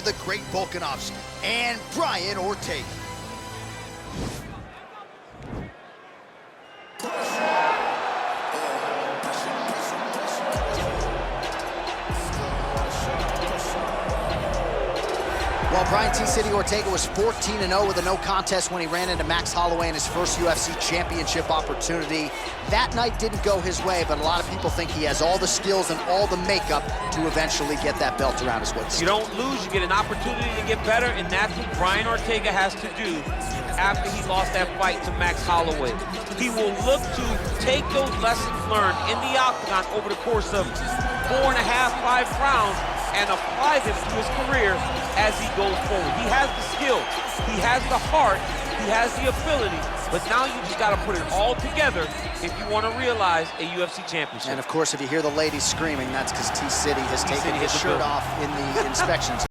the great Volkanovski and Braian Ортега. Well, Braian T-City Ортега was 14-0 with a no contest when he ran into Max Holloway in his first UFC championship opportunity. That night didn't go his way, but a lot of people think he has all the skills and all the makeup to eventually get that belt around his waist. You don't lose, you get an opportunity to get better, and that's what Braian Ортега has to do after he lost that fight to Max Holloway. He will look to take those lessons learned in the octagon over the course of 4.5, 5 rounds and apply them to his career as he goes forward. He has the skill, he has the heart, he has the ability, but now you just got to put it all together if you want to realize a UFC championship. And of course, if you hear the ladies screaming, that's because T-City has taken his shirt off in the inspections.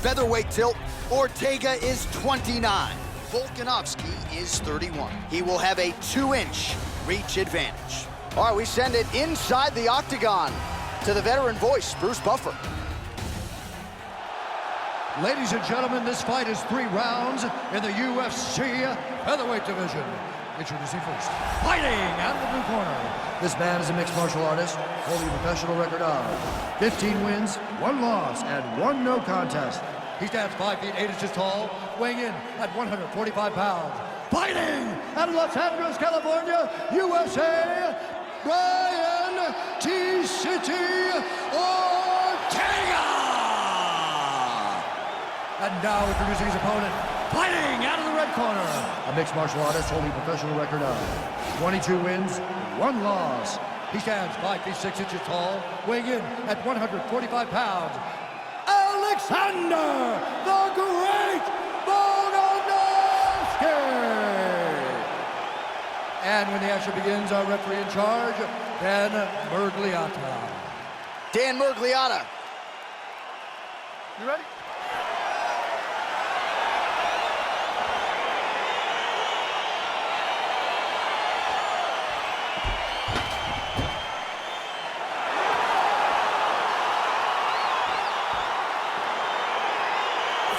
Featherweight tilt, Ортега is 29. Volkanovski is 31. He will have a 2-inch reach advantage. All right, we send it inside the octagon to the veteran voice, Bruce Buffer. Ladies and gentlemen, this fight is 3 rounds in the UFC featherweight division. Introducing first, fighting out of the blue corner. This man is a mixed martial artist, holding a professional record of 15 wins, 1 loss, and 1 no contest. He stands 5 feet 8 inches tall, weighing in at 145 pounds. Fighting out of Los Angeles, California, USA, Braian T-City Ортега! And now introducing his opponent, fighting out of the red corner, a mixed martial artist holding a professional record of 22 wins, 1 loss. He stands 5 feet 6 inches tall, weighing in at 145 pounds. Alexander the Great Volkanovski! And when the action begins, our referee in charge, Dan Miragliotta. Dan Miragliotta. You ready?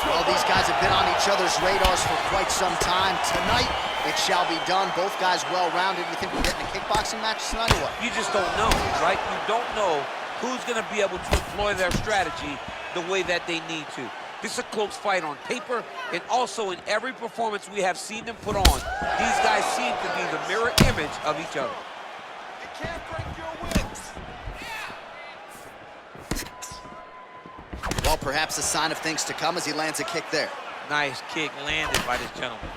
Well, these guys have been on each other's radars for quite some time. Tonight, it shall be done. Both guys well-rounded. You think we're getting a kickboxing match tonight or what? You just don't know, right? You don't know who's going to be able to employ their strategy the way that they need to. This is a close fight on paper, and also in every performance we have seen them put on. These guys seem to be the mirror image of each other. You can't break your wings. Well, perhaps a sign of things to come as he lands a kick there. Nice kick landed by this gentleman.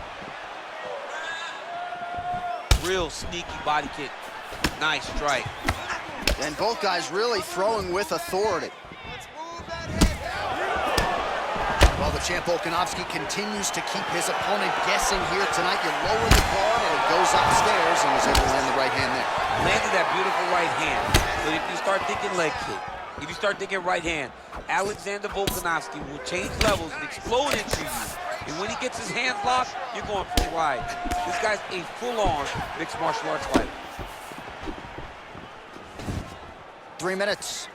Real sneaky body kick. Nice strike. And both guys really throwing with authority. Let's move that head. Well, the champ Volkanovski continues to keep his opponent guessing here tonight. You lower the guard and it goes upstairs, and was able to land the right hand there. Landed that beautiful right hand. But if you start thinking leg kick, if you start thinking right hand, Alexander Volkanovski will change levels and explode into you. And when he gets his hands locked, you're going for a ride. This guy's a full-on mixed martial arts fighter. 3 minutes.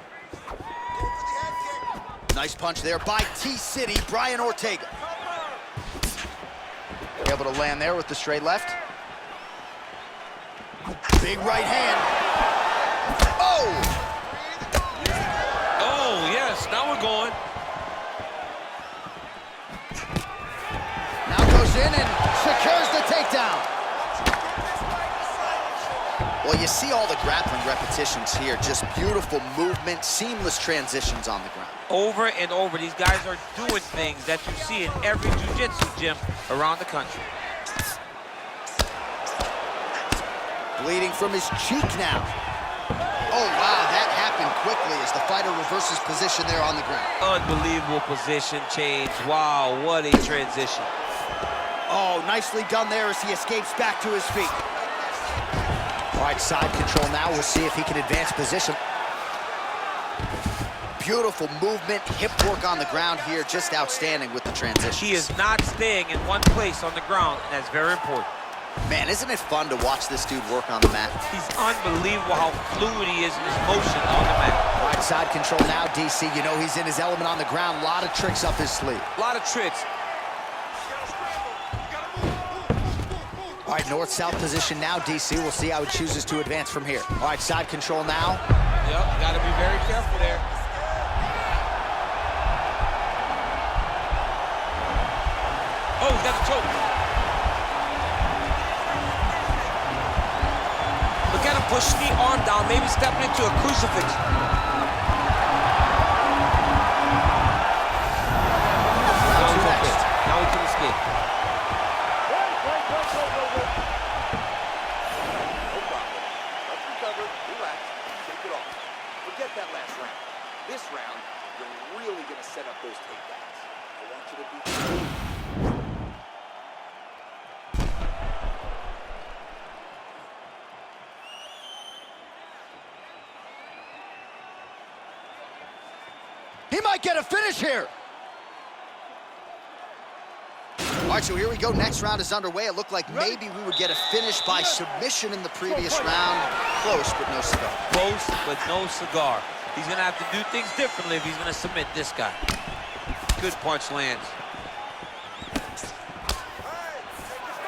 Nice punch there by T-City, Braian Ортега. Able to land there with the straight left. Big right hand. Oh! Oh, yes, now we're going. Now goes in and secures the takedown. Well, you see all the grappling repetitions here. Just beautiful movement, seamless transitions on the ground. Over and over, these guys are doing things that you see in every jiu-jitsu gym around the country. Bleeding from his cheek now. Oh, wow, that happened quickly as the fighter reverses position there on the ground. Unbelievable position change. Wow, what a transition. Oh, nicely done there as he escapes back to his feet. All right, side control now. We'll see if he can advance position. Beautiful movement, hip work on the ground here. Just outstanding with the transition. He is not staying in one place on the ground, and that's very important. Man, isn't it fun to watch this dude work on the mat? He's unbelievable how fluid he is in his motion on the mat. All right, side control now, DC. You know he's in his element on the ground. A lot of tricks up his sleeve. A lot of tricks. All right, north-south position now, DC. We'll see how he chooses to advance from here. All right, side control now. Yep, got to be very careful there. Oh, he's got the choke. Look at him pushing the arm down, maybe stepping into a crucifix. Now he can escape. Forget that last round. This round, you're really going to set up those takedowns. I want you to be... He might get a finish here. All right, so here we go. Next round is underway. It looked like maybe we would get a finish by submission in the previous round. Close, but no cigar. Close, but no cigar. He's going to have to do things differently if he's going to submit this guy. Good punch lands.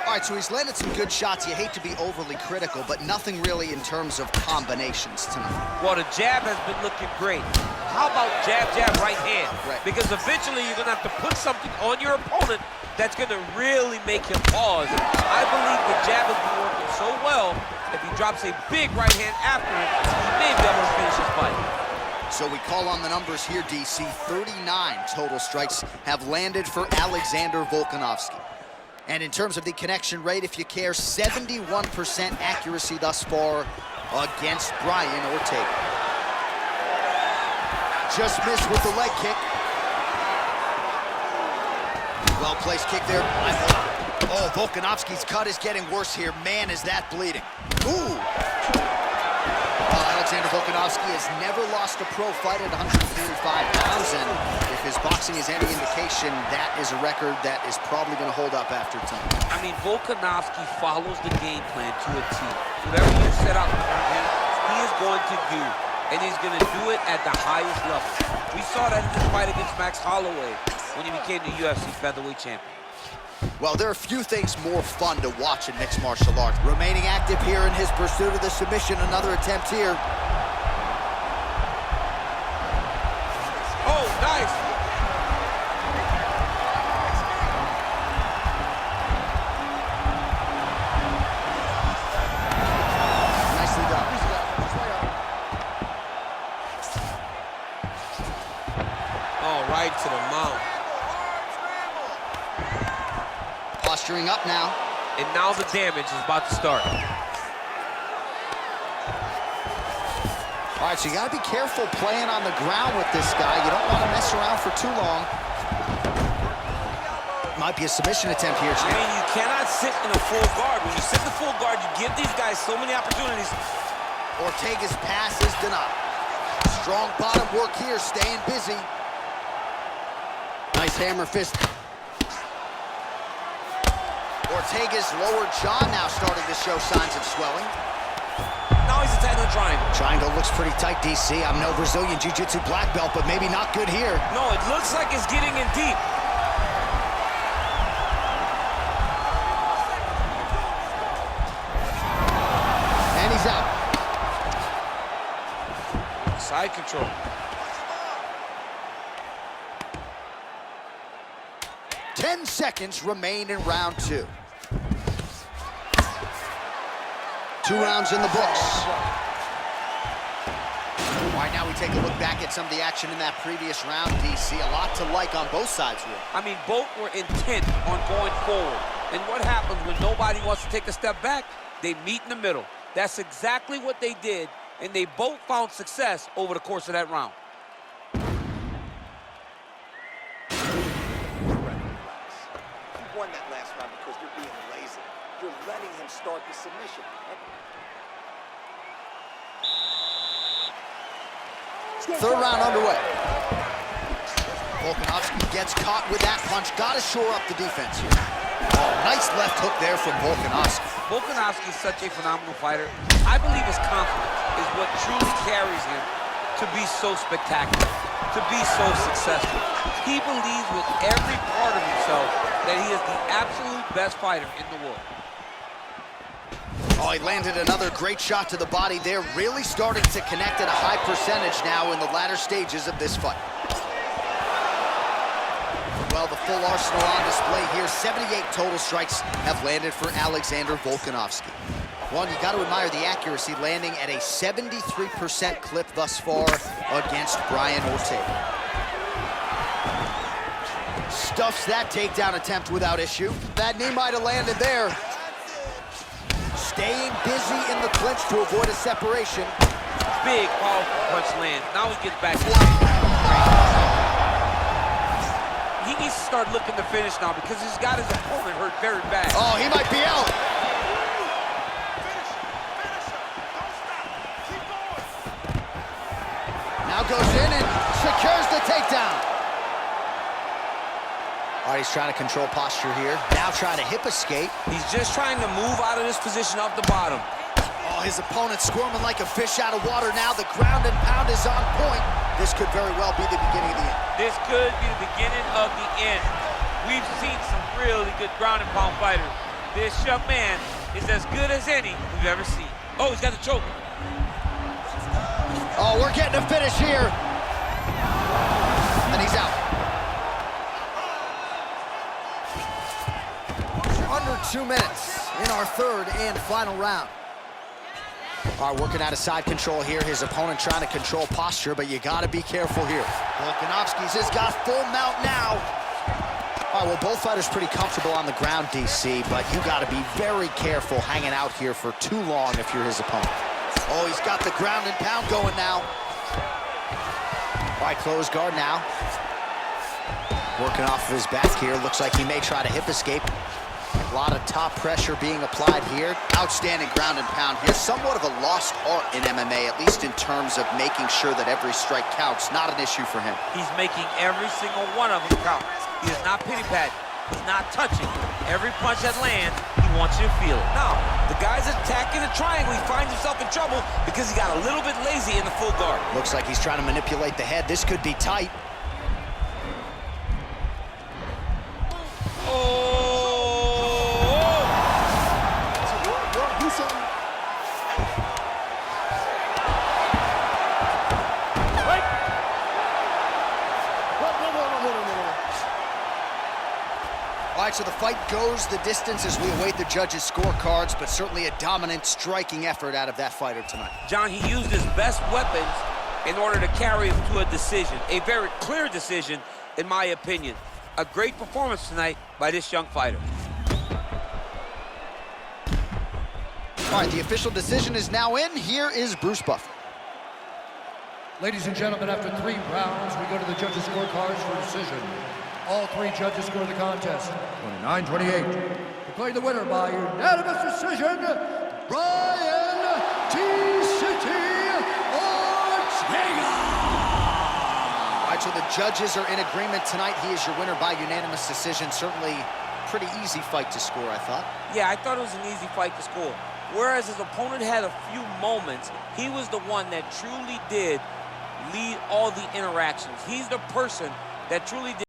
All right, so he's landed some good shots. You hate to be overly critical, but nothing really in terms of combinations tonight. Well, the jab has been looking great. How about jab, jab, right hand? Right. Because eventually you're going to have to put something on your opponent that's going to really make him pause. I believe the jab has been working so well, if he drops a big right hand after it, he may be able to finish his fight. So we call on the numbers here, DC. 39 total strikes have landed for Alexandr Volkanovski. And in terms of the connection rate, if you care, 71% accuracy thus far against Braian Ортега. Just missed with the leg kick. Well-placed kick there. Oh, Volkanovski's cut is getting worse here. Man, is that bleeding. Ooh. Well, Alexandr Volkanovski has never lost a pro fight at 135 pounds, and if his boxing is any indication, that is a record that is probably going to hold up after time. I mean, Volkanovski follows the game plan to a T. Whatever you set out for him, he is going to do, and he's going to do it at the highest level. We saw that in his fight against Max Holloway when he became the UFC featherweight champion. Well, there are few things more fun to watch in mixed martial arts. Remaining active here in his pursuit of the submission. Another attempt here. Oh, nice. Nicely done. Oh, right to the mount. Posturing up now. And now the damage is about to start. All right, so you got to be careful playing on the ground with this guy. You don't want to mess around for too long. Might be a submission attempt here. I mean, you cannot sit in a full guard. When you sit in the full guard, you give these guys so many opportunities. Ortega's pass is denied. Strong bottom work here, staying busy. Nice hammer fist. Ortega's lower jaw now starting to show signs of swelling. Now he's attacking the triangle. Triangle looks pretty tight, DC. I'm no Brazilian Jiu-Jitsu black belt, but maybe not good here. No, it looks like it's getting in deep. And he's out. Side control. Ten seconds remain in round two. 2 rounds in the books. All right, now we take a look back at some of the action in that previous round, DC. A lot to like on both sides here. I mean, both were intent on going forward. And what happens when nobody wants to take a step back? They meet in the middle. That's exactly what they did, and they both found success over the course of that round. You won that last round because you're being lazy. You're letting him start the submission. Third round underway. Volkanovski gets caught with that punch. Got to shore up the defense here. Oh, nice left hook there from Volkanovski. Volkanovski is such a phenomenal fighter. I believe his confidence is what truly carries him to be so spectacular, to be so successful. He believes with every part of himself that he is the absolute best fighter in the world. Oh, he landed another great shot to the body there, really starting to connect at a high percentage now in the latter stages of this fight. Well, the full arsenal on display here. 78 total strikes have landed for Alexander Volkanovski. Well, you got to admire the accuracy, landing at a 73% clip thus far against Braian Ортега. Stuffs that takedown attempt without issue. That knee might have landed there. Staying busy in the clinch to avoid a separation. Big, powerful punch lands. Now he gets back to He needs to start looking to finish now because he's got his opponent hurt very bad. Oh, he might be out. Now goes in and secures the takedown. All right, he's trying to control posture here. Now trying to hip escape. He's just trying to move out of this position off the bottom. Oh, his opponent squirming like a fish out of water now. The ground and pound is on point. This could very well be the beginning of the end. This could be the beginning of the end. We've seen some really good ground and pound fighters. This young man is as good as any we've ever seen. Oh, he's got the choke. Oh, we're getting a finish here. And he's out. Under 2 minutes in our third and final round. All right, working out of side control here. His opponent trying to control posture, but you got to be careful here. Volkanovski's has got full mount now. All right, well, both fighters pretty comfortable on the ground, DC, but you got to be very careful hanging out here for too long if you're his opponent. Oh, he's got the ground and pound going now. All right, closed guard now. Working off of his back here. Looks like he may try to hip escape. A lot of top pressure being applied here. Outstanding ground and pound here. Somewhat of a lost art in MMA, at least in terms of making sure that every strike counts. Not an issue for him. He's making every single one of them count. He is not pity-patting. He's not touching. Every punch that lands, he wants you to feel it. Now, the guy's attacking the triangle. He finds himself in trouble because he got a little bit lazy in the full guard. Looks like he's trying to manipulate the head. This could be tight. All right, so the fight goes the distance as we await the judges' scorecards, but certainly a dominant striking effort out of that fighter tonight. John, he used his best weapons in order to carry him to a decision, a very clear decision, in my opinion. A great performance tonight by this young fighter. All right, the official decision is now in. Here is Bruce Buffer. Ladies and gentlemen, after 3 rounds, we go to the judges' scorecards for decision. All 3 judges score the contest 29-28. Declaring the winner by unanimous decision, Braian Ортега. All right, so the judges are in agreement tonight. He is your winner by unanimous decision. Certainly pretty easy fight to score, I thought. Yeah, I thought it was an easy fight to score. Whereas his opponent had a few moments, he was the one that truly did lead all the interactions. He's the person that truly did